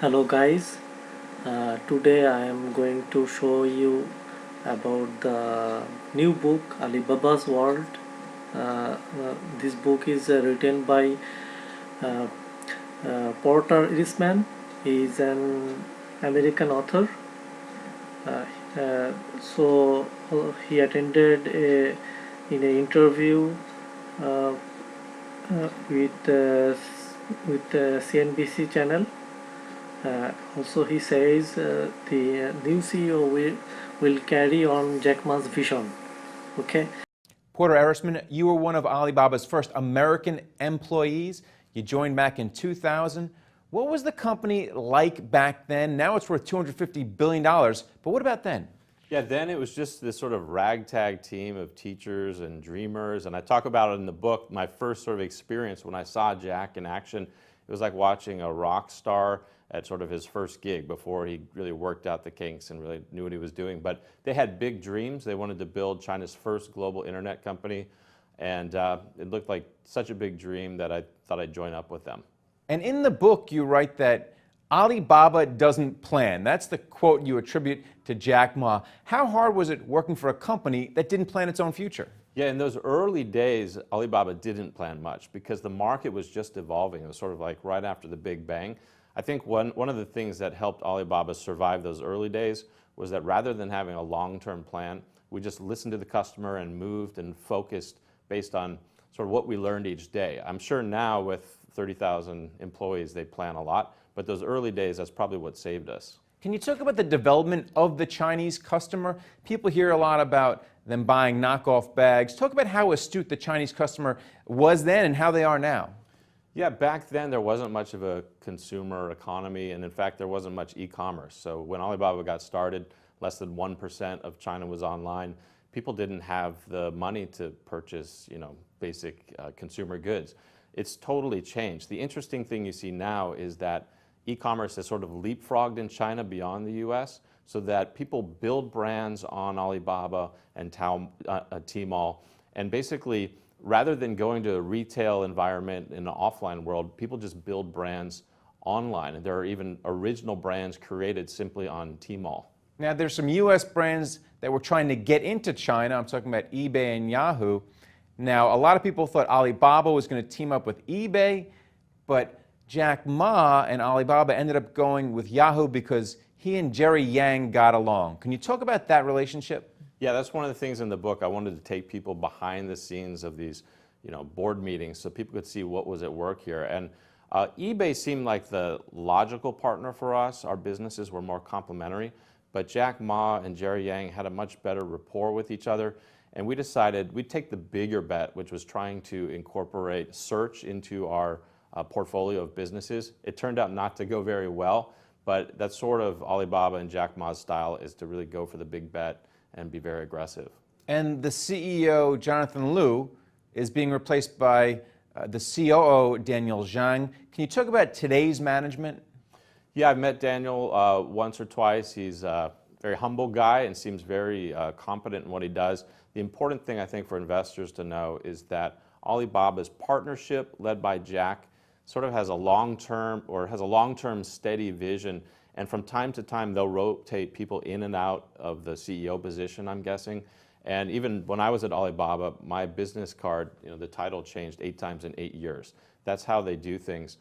Hello guys, today I am going to show you about the new book Alibaba's World. This book is written by uh, Porter Eastman. He is an American author. Uh, he attended in an interview uh, with CNBC channel. Also, he says the new CEO will carry on Jack Ma's vision. Okay. Porter Erisman, you were one of Alibaba's first American employees. You joined back in 2000. What was the company like back then? Now it's worth $250 billion, but what about then? Yeah, then it was just this sort of ragtag team of teachers and dreamers. And I talk about it in the book, my first sort of experience when I saw Jack in action. It was like watching a rock star at sort of his first gig before he really worked out the kinks and really knew what he was doing. But they had big dreams. They wanted to build China's first global internet company. And it looked like such a big dream that I thought I'd join up with them. And in the book, you write that Alibaba doesn't plan. That's the quote you attribute to Jack Ma. How hard was it working for a company that didn't plan its own future? Yeah, in those early days, Alibaba didn't plan much because the market was just evolving. It was sort of like right after the Big Bang. I think one of the things that helped Alibaba survive those early days was that rather than having a long-term plan, we just listened to the customer and moved and focused based on sort of what we learned each day. I'm sure now with 30,000 employees, they plan a lot, but those early days, that's probably what saved us. Can you talk about the development of the Chinese customer? People hear a lot about them buying knockoff bags. Talk about how astute the Chinese customer was then and how they are now. Yeah, back then there wasn't much of a consumer economy, and in fact there wasn't much e-commerce. So when Alibaba got started, less than 1% of China was online. People didn't have the money to purchase, basic consumer goods. It's totally changed. The interesting thing you see now is that e-commerce has sort of leapfrogged in China beyond the US, so that people build brands on Alibaba and Tmall, and basically rather than going to a retail environment in an offline world, people just build brands online, and there are even original brands created simply on Tmall. Now, there's some U.S. brands that were trying to get into China. I'm talking about eBay and Yahoo. Now, a lot of people thought Alibaba was going to team up with eBay, but Jack Ma and Alibaba ended up going with Yahoo because he and Jerry Yang got along. Can you talk about that relationship? Yeah, that's one of the things in the book. I wanted to take people behind the scenes of these, board meetings so people could see what was at work here. And eBay seemed like the logical partner for us. Our businesses were more complementary, but Jack Ma and Jerry Yang had a much better rapport with each other. And we decided we'd take the bigger bet, which was trying to incorporate search into our portfolio of businesses. It turned out not to go very well, but that's sort of Alibaba and Jack Ma's style, is to really go for the big bet and be very aggressive. And the CEO, Jonathan Liu, is being replaced by the COO, Daniel Zhang. Can you talk about today's management? Yeah, I've met Daniel once or twice. He's a very humble guy and seems very competent in what he does. The important thing I think for investors to know is that Alibaba's partnership led by Jack sort of has a long-term steady vision, and from time to time they'll rotate people in and out of the CEO position, I'm guessing. And even when I was at Alibaba, my business card, the title changed 8 times in 8 years. That's how they do things.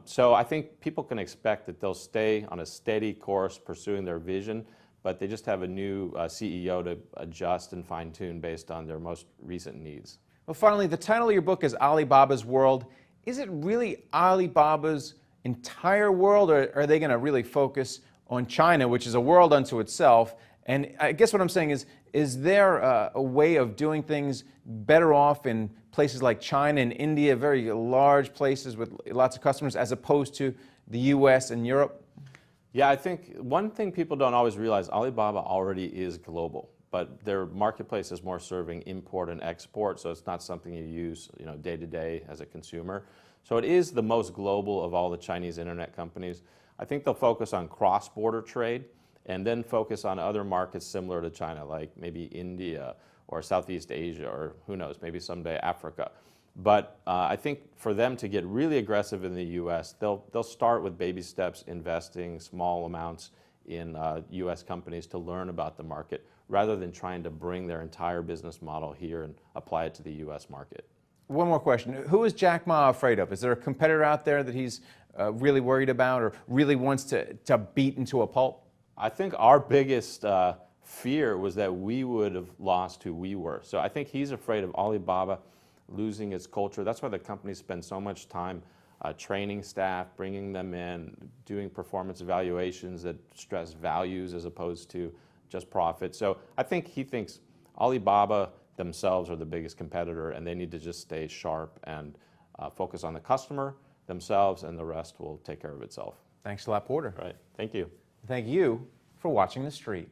So I think people can expect that they'll stay on a steady course pursuing their vision, but they just have a new CEO to adjust and fine-tune based on their most recent needs. Well, finally, the title of your book is Alibaba's World. Is it really Alibaba's entire world, or are they going to really focus on China, which is a world unto itself? And I guess what I'm saying is there a way of doing things better off in places like China and India, very large places with lots of customers, as opposed to the US and Europe? Yeah, I think one thing people don't always realize, Alibaba already is global, but their marketplace is more serving import and export, so it's not something you use day to day as a consumer. So it is the most global of all the Chinese internet companies. I think they'll focus on cross-border trade and then focus on other markets similar to China, like maybe India or Southeast Asia, or who knows, maybe someday Africa. But I think for them to get really aggressive in the U.S., they'll start with baby steps, investing small amounts in U.S. companies to learn about the market, rather than trying to bring their entire business model here and apply it to the U.S. market. One more question. Who is Jack Ma afraid of? Is there a competitor out there that he's really worried about or really wants to beat into a pulp? I think our biggest fear was that we would have lost who we were. So I think he's afraid of Alibaba losing its culture. That's why the company spends so much time training staff, bringing them in, doing performance evaluations that stress values as opposed to just profit. So I think he thinks Alibaba themselves are the biggest competitor, and they need to just stay sharp and focus on the customer, themselves, and the rest will take care of itself. Thanks a lot, Porter. Right. Thank you. Thank you for watching The Street.